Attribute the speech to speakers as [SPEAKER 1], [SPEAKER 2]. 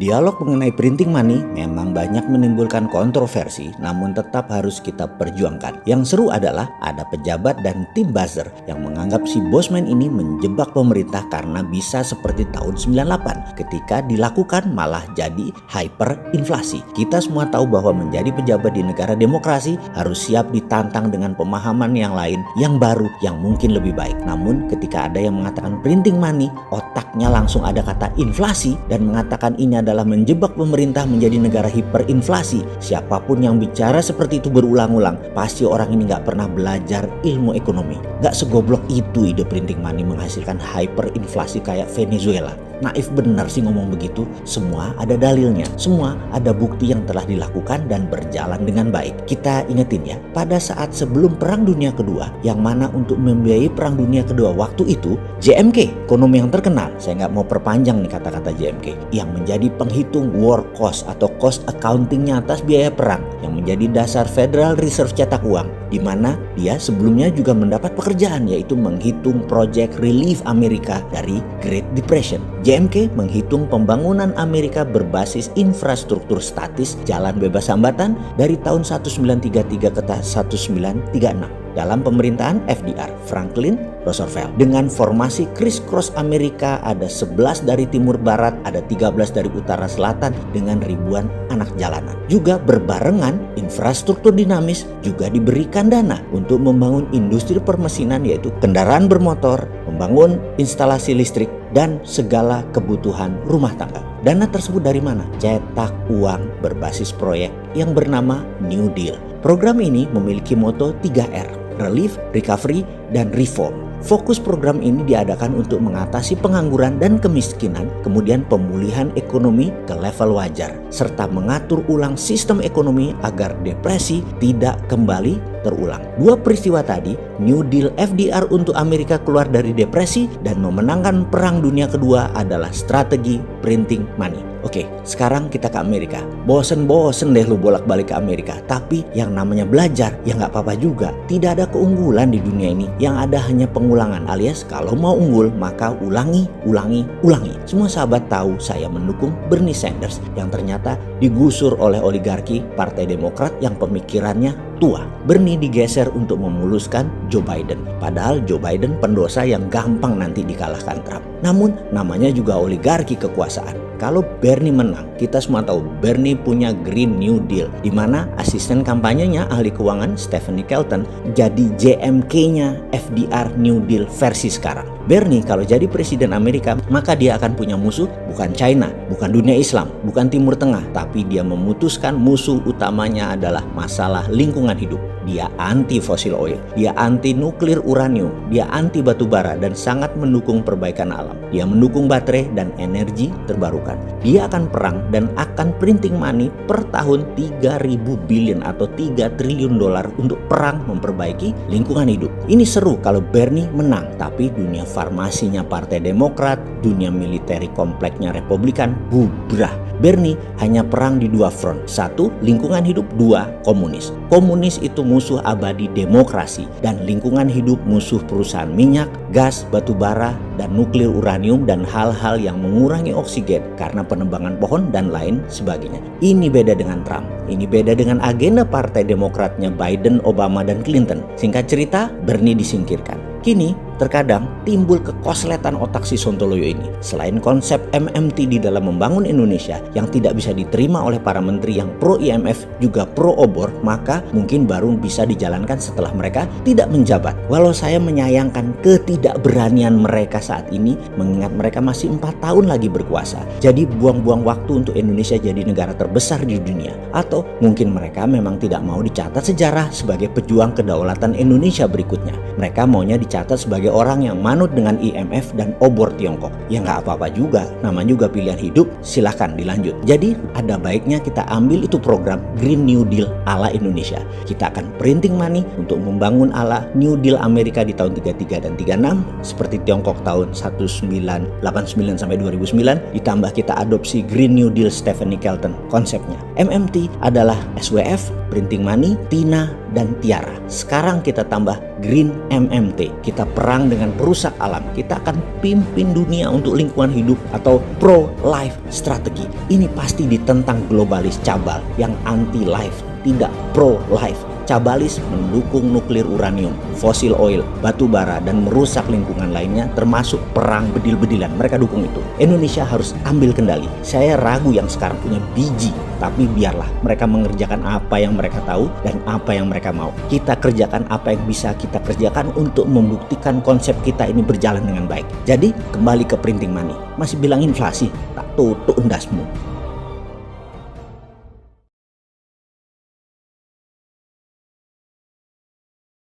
[SPEAKER 1] Dialog mengenai printing money memang banyak menimbulkan kontroversi, namun tetap harus kita perjuangkan. Yang seru adalah ada pejabat dan tim buzzer yang menganggap si Bosman ini menjebak pemerintah karena bisa seperti tahun 98 ketika dilakukan malah jadi hyperinflasi. Kita semua tahu bahwa menjadi pejabat di negara demokrasi harus siap ditantang dengan pemahaman yang lain, yang baru, yang mungkin lebih baik. Namun ketika ada yang mengatakan printing money, otaknya langsung ada kata inflasi dan mengatakan ini adalah menjebak pemerintah menjadi negara hiperinflasi. Siapapun yang bicara seperti itu berulang-ulang, pasti orang ini nggak pernah belajar ilmu ekonomi. Nggak segoblok itu ide printing money menghasilkan hyperinflasi kayak Venezuela. Naif benar sih ngomong begitu. Semua ada dalilnya, semua ada bukti yang telah dilakukan dan berjalan dengan baik. Kita ingetin ya, pada saat sebelum Perang Dunia Kedua, yang mana untuk membiayai Perang Dunia Kedua waktu itu, JMK, ekonomi yang terkenal, saya nggak mau perpanjang nih kata-kata JMK, yang menjadi penghitung war cost atau cost accountingnya atas biaya perang, yang menjadi dasar Federal Reserve cetak uang, di mana dia sebelumnya juga mendapat pekerjaan yaitu menghitung Project Relief Amerika dari Great Depression. JMK menghitung pembangunan Amerika berbasis infrastruktur statis jalan bebas hambatan dari tahun 1933 ke 1936 dalam pemerintahan FDR, Franklin Roosevelt. Dengan formasi criss-cross Amerika, ada 11 dari timur barat, ada 13 dari utara selatan dengan ribuan anak jalanan. Juga berbarengan infrastruktur dinamis juga diberikan dana untuk membangun industri permesinan yaitu kendaraan bermotor, membangun instalasi listrik, dan segala kebutuhan rumah tangga. Dana tersebut dari mana? Cetak uang berbasis proyek yang bernama New Deal. Program ini memiliki moto 3R, Relief, Recovery, dan Reform. Fokus program ini diadakan untuk mengatasi pengangguran dan kemiskinan, kemudian pemulihan ekonomi ke level wajar, serta mengatur ulang sistem ekonomi agar depresi tidak kembali terulang. Dua peristiwa tadi, New Deal FDR untuk Amerika keluar dari depresi dan memenangkan Perang Dunia Kedua adalah strategi printing money. Oke, sekarang kita ke Amerika. Bosen-bosen deh lu bolak-balik ke Amerika. Tapi yang namanya belajar, ya nggak apa-apa juga. Tidak ada keunggulan di dunia ini. Yang ada hanya pengulangan, alias kalau mau unggul maka ulangi. Semua sahabat tahu saya mendukung Bernie Sanders yang ternyata digusur oleh oligarki Partai Demokrat yang pemikirannya tua. Bernie digeser untuk memuluskan Joe Biden. Padahal Joe Biden pendosa yang gampang nanti dikalahkan Trump. Namun namanya juga oligarki kekuasaan. Kalau Bernie menang, kita semua tahu Bernie punya Green New Deal, di mana asisten kampanyenya ahli keuangan Stephanie Kelton jadi JMK-nya FDR New Deal versi sekarang. Bernie kalau jadi presiden Amerika, maka dia akan punya musuh bukan China, bukan dunia Islam, bukan Timur Tengah, tapi dia memutuskan musuh utamanya adalah masalah lingkungan hidup. Dia anti fossil oil, dia anti nuklir uranium, dia anti batu bara dan sangat mendukung perbaikan alam. Dia mendukung baterai dan energi terbarukan. Dia akan perang dan akan printing money per tahun 3.000 billion atau 3 triliun dolar untuk perang memperbaiki lingkungan hidup. Ini seru kalau Bernie menang, tapi dunia farmasinya Partai Demokrat, dunia militeri kompleknya Republikan bubrah. Bernie hanya perang di dua front. Satu, lingkungan hidup. Dua, komunis. Komunis itu musuh abadi demokrasi dan lingkungan hidup musuh perusahaan minyak, gas, batu bara, dan nuklir uranium dan hal-hal yang mengurangi oksigen karena penebangan pohon dan lain sebagainya. Ini beda dengan Trump. Ini beda dengan agenda Partai Demokratnya Biden, Obama, dan Clinton. Singkat cerita, Bernie disingkirkan. Kini terkadang timbul kekosletan otak si Sontoloyo ini. Selain konsep MMT di dalam membangun Indonesia yang tidak bisa diterima oleh para menteri yang pro IMF juga pro obor, maka mungkin baru bisa dijalankan setelah mereka tidak menjabat. Walau saya menyayangkan ketidakberanian mereka saat ini, mengingat mereka masih 4 tahun lagi berkuasa. Jadi buang-buang waktu untuk Indonesia jadi negara terbesar di dunia. Atau mungkin mereka memang tidak mau dicatat sejarah sebagai pejuang kedaulatan Indonesia berikutnya. Mereka maunya dicatat sebagai orang yang manut dengan IMF dan obor Tiongkok. Ya nggak apa-apa juga, namanya juga pilihan hidup, silahkan dilanjut. Jadi ada baiknya kita ambil itu program Green New Deal ala Indonesia. Kita akan printing money untuk membangun ala New Deal Amerika di tahun 33 dan 36 seperti Tiongkok tahun 1989 sampai 2009, ditambah kita adopsi Green New Deal Stephanie Kelton konsepnya. MMT adalah SWF Printing Money, Tina, dan Tiara. Sekarang kita tambah Green MMT. Kita perang dengan perusak alam. Kita akan pimpin dunia untuk lingkungan hidup atau pro-life strategi. Ini pasti ditentang globalis cabal yang anti-life, tidak pro-life. Cabalis mendukung nuklir uranium, fosil oil, batu bara, dan merusak lingkungan lainnya termasuk perang bedil-bedilan. Mereka dukung itu. Indonesia harus ambil kendali. Saya ragu yang sekarang punya biji, tapi biarlah mereka mengerjakan apa yang mereka tahu dan apa yang mereka mau. Kita kerjakan apa yang bisa kita kerjakan untuk membuktikan konsep kita ini berjalan dengan baik. Jadi kembali ke Printing Money. Masih bilang inflasi, tak tutup endasmu.